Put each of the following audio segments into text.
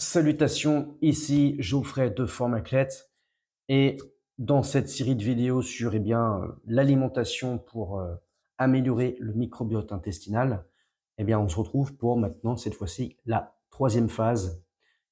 Salutations, ici Geoffrey de Formaclette et dans cette série de vidéos sur l'alimentation pour améliorer le microbiote intestinal, on se retrouve pour maintenant cette fois-ci la troisième phase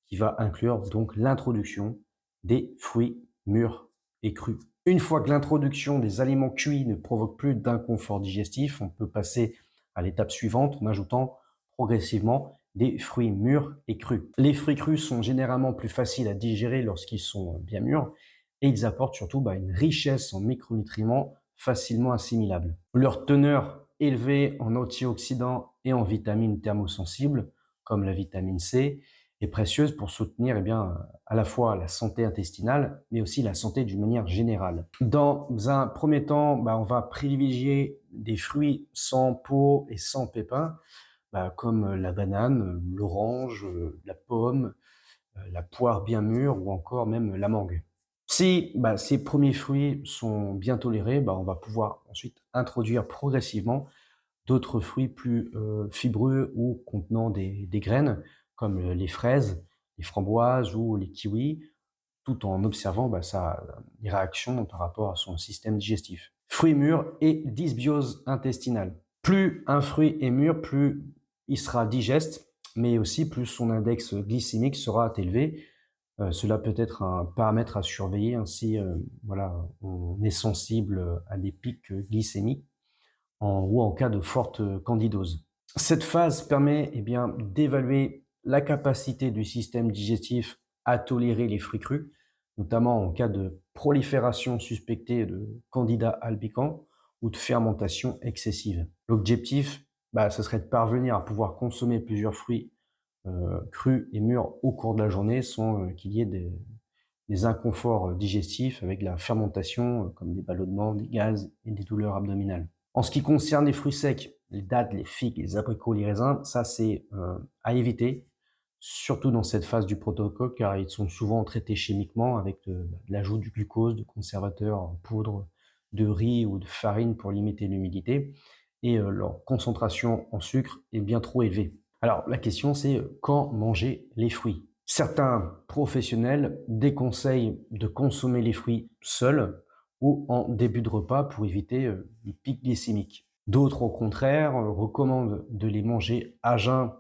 qui va inclure donc l'introduction des fruits mûrs et crus. Une fois que l'introduction des aliments cuits ne provoque plus d'inconfort digestif, on peut passer à l'étape suivante en ajoutant progressivement des fruits mûrs et crus. Les fruits crus sont généralement plus faciles à digérer lorsqu'ils sont bien mûrs et ils apportent surtout une richesse en micronutriments facilement assimilables. Leur teneur élevée en antioxydants et en vitamines thermosensibles, comme la vitamine C, est précieuse pour soutenir à la fois la santé intestinale, mais aussi la santé d'une manière générale. Dans un premier temps, on va privilégier des fruits sans peau et sans pépins, comme la banane, l'orange, la pomme, la poire bien mûre ou encore même la mangue. Si ces premiers fruits sont bien tolérés, on va pouvoir ensuite introduire progressivement d'autres fruits plus fibreux ou contenant des graines, comme les fraises, les framboises ou les kiwis, tout en observant les réactions par rapport à son système digestif. Fruits mûrs et dysbiose intestinale. Plus un fruit est mûr, plus il sera digeste, mais aussi plus son index glycémique sera élevé. Cela peut être un paramètre à surveiller si on est sensible à des pics glycémiques ou en cas de forte candidose. Cette phase permet d'évaluer la capacité du système digestif à tolérer les fruits crus, notamment en cas de prolifération suspectée de Candida albicans ou de fermentation excessive. L'objectif, ce serait de parvenir à pouvoir consommer plusieurs fruits crus et mûrs au cours de la journée sans qu'il y ait des inconforts digestifs avec la fermentation, comme des ballonnements, des gaz et des douleurs abdominales. En ce qui concerne les fruits secs, les dattes, les figues, les abricots, les raisins, ça c'est à éviter, surtout dans cette phase du protocole, car ils sont souvent traités chimiquement avec de l'ajout du glucose, de conservateurs en poudre, de riz ou de farine pour limiter l'humidité, et leur concentration en sucre est bien trop élevée. Alors la question c'est quand manger les fruits? Certains professionnels déconseillent de consommer les fruits seuls ou en début de repas pour éviter les pics glycémiques. D'autres, au contraire, recommandent de les manger à jeun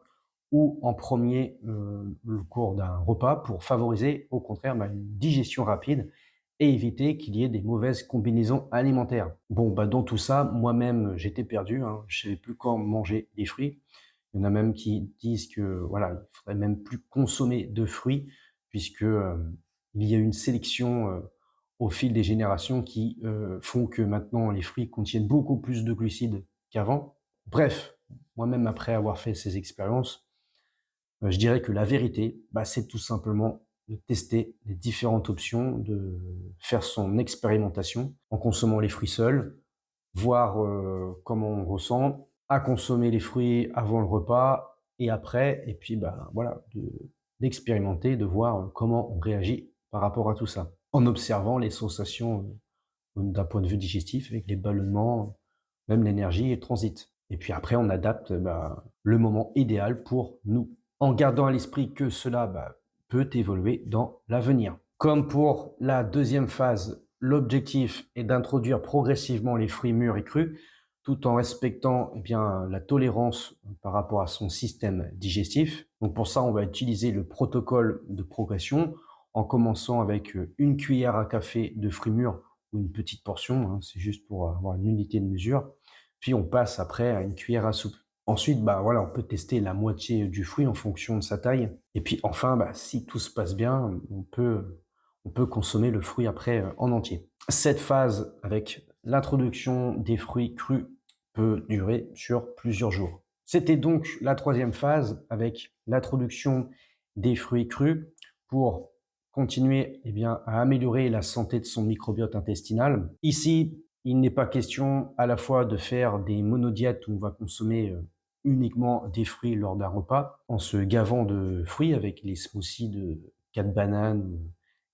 ou en premier le cours d'un repas pour favoriser, au contraire, une digestion rapide et éviter qu'il y ait des mauvaises combinaisons alimentaires. Bon, dans tout ça, moi-même, j'étais perdu, hein, je savais plus quand manger les fruits. Il y en a même qui disent que voilà, il faudrait même plus consommer de fruits puisque il y a une sélection au fil des générations qui font que maintenant les fruits contiennent beaucoup plus de glucides qu'avant. Bref, moi-même après avoir fait ces expériences, je dirais que la vérité, c'est tout simplement de tester les différentes options, de faire son expérimentation en consommant les fruits seuls, voir comment on ressent, à consommer les fruits avant le repas et après, et puis d'expérimenter, de voir comment on réagit par rapport à tout ça, en observant les sensations d'un point de vue digestif, avec les ballonnements, même l'énergie et le transit. Et puis après, on adapte le moment idéal pour nous, en gardant à l'esprit que cela peut évoluer dans l'avenir. Comme pour la deuxième phase, l'objectif est d'introduire progressivement les fruits mûrs et crus, tout en respectant la tolérance par rapport à son système digestif. Donc pour ça, on va utiliser le protocole de progression en commençant avec une cuillère à café de fruits mûrs ou une petite portion, hein, c'est juste pour avoir une unité de mesure. Puis on passe après à une cuillère à soupe. Ensuite, on peut tester la moitié du fruit en fonction de sa taille. Et puis enfin, si tout se passe bien, on peut consommer le fruit après en entier. Cette phase avec l'introduction des fruits crus peut durer sur plusieurs jours. C'était donc la troisième phase avec l'introduction des fruits crus pour continuer à améliorer la santé de son microbiote intestinal. Ici, il n'est pas question à la fois de faire des monodiètes où on va consommer uniquement des fruits lors d'un repas, en se gavant de fruits avec les smoothies de 4 bananes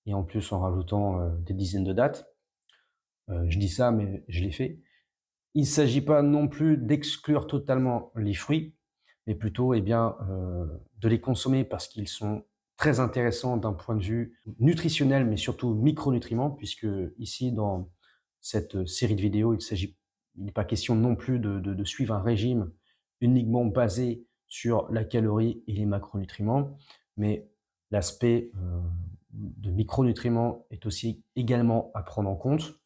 et en plus en rajoutant des dizaines de dattes. Je dis ça, mais je l'ai fait. Il ne s'agit pas non plus d'exclure totalement les fruits, mais plutôt de les consommer parce qu'ils sont très intéressant d'un point de vue nutritionnel, mais surtout micronutriments, puisque ici, dans cette série de vidéos, il n'est pas question non plus de suivre un régime uniquement basé sur la calorie et les macronutriments, mais l'aspect de micronutriments est aussi également à prendre en compte.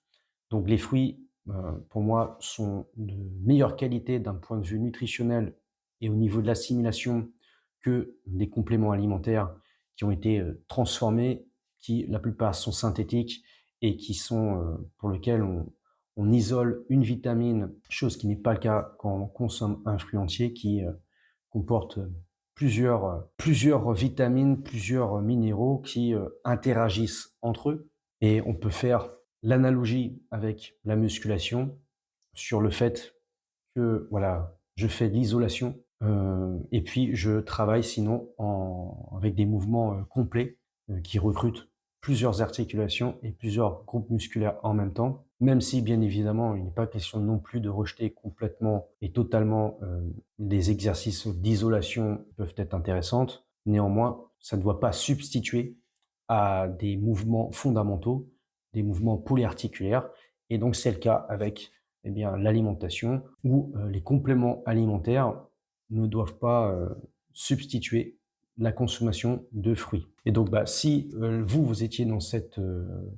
Donc les fruits, pour moi, sont de meilleure qualité d'un point de vue nutritionnel et au niveau de l'assimilation que des compléments alimentaires qui ont été transformés, qui la plupart sont synthétiques et qui sont pour lesquels on isole une vitamine, chose qui n'est pas le cas quand on consomme un fruit entier qui comporte plusieurs vitamines, plusieurs minéraux qui interagissent entre eux. Et on peut faire l'analogie avec la musculation sur le fait que voilà, je fais de l'isolation et puis je travaille sinon avec des mouvements complets qui recrutent plusieurs articulations et plusieurs groupes musculaires en même temps, même si bien évidemment il n'est pas question non plus de rejeter complètement et totalement des exercices d'isolation qui peuvent être intéressantes. Néanmoins, ça ne doit pas substituer à des mouvements fondamentaux, des mouvements polyarticulaires, et donc c'est le cas avec eh bien, l'alimentation où les compléments alimentaires ne doivent pas substituer la consommation de fruits. Et donc, si vous étiez dans cette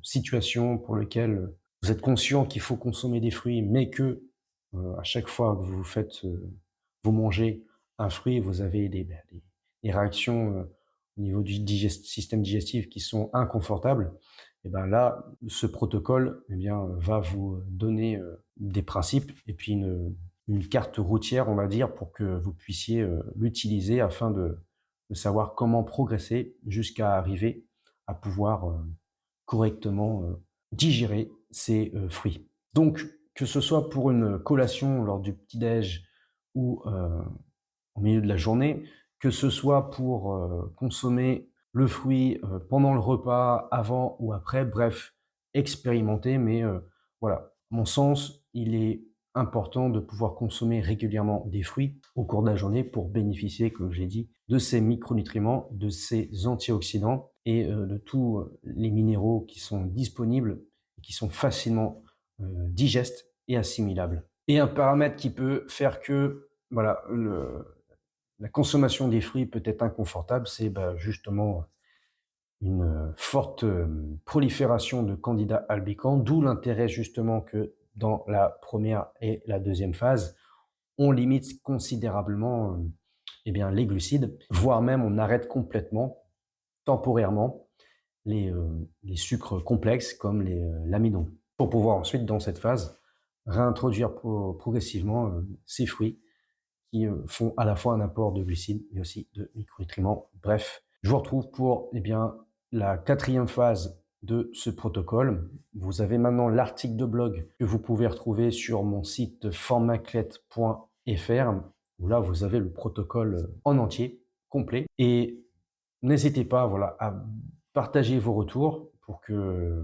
situation pour laquelle vous êtes conscient qu'il faut consommer des fruits, mais que à chaque fois que vous mangez un fruit, vous avez des réactions au niveau du système digestif qui sont inconfortables, et ben là, ce protocole va vous donner des principes et puis une carte routière, on va dire, pour que vous puissiez l'utiliser afin de savoir comment progresser jusqu'à arriver à pouvoir correctement digérer ces fruits. Donc, que ce soit pour une collation lors du petit-déj ou au milieu de la journée, que ce soit pour consommer le fruit pendant le repas, avant ou après, bref, expérimenter. Mais voilà, à mon sens, il est important de pouvoir consommer régulièrement des fruits au cours de la journée pour bénéficier, comme j'ai dit, de ces micronutriments, de ces antioxydants et de tous les minéraux qui sont disponibles et qui sont facilement digestes et assimilables. Et un paramètre qui peut faire que voilà, la consommation des fruits peut être inconfortable, c'est justement une forte prolifération de candidats albicans, d'où l'intérêt justement que dans la première et la deuxième phase, on limite considérablement les glucides, voire même on arrête complètement, temporairement, les sucres complexes comme l'amidon, pour pouvoir ensuite, dans cette phase, réintroduire progressivement ces fruits qui font à la fois un apport de glucides, mais aussi de micronutriments. Bref, je vous retrouve pour la quatrième phase de ce protocole. Vous avez maintenant l'article de blog que vous pouvez retrouver sur mon site formaclette.fr, où là, vous avez le protocole en entier, complet. Et n'hésitez pas à partager vos retours pour que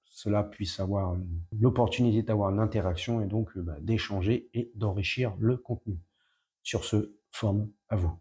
cela puisse avoir l'opportunité d'avoir une interaction et donc d'échanger et d'enrichir le contenu. Sur ce, forme à vous.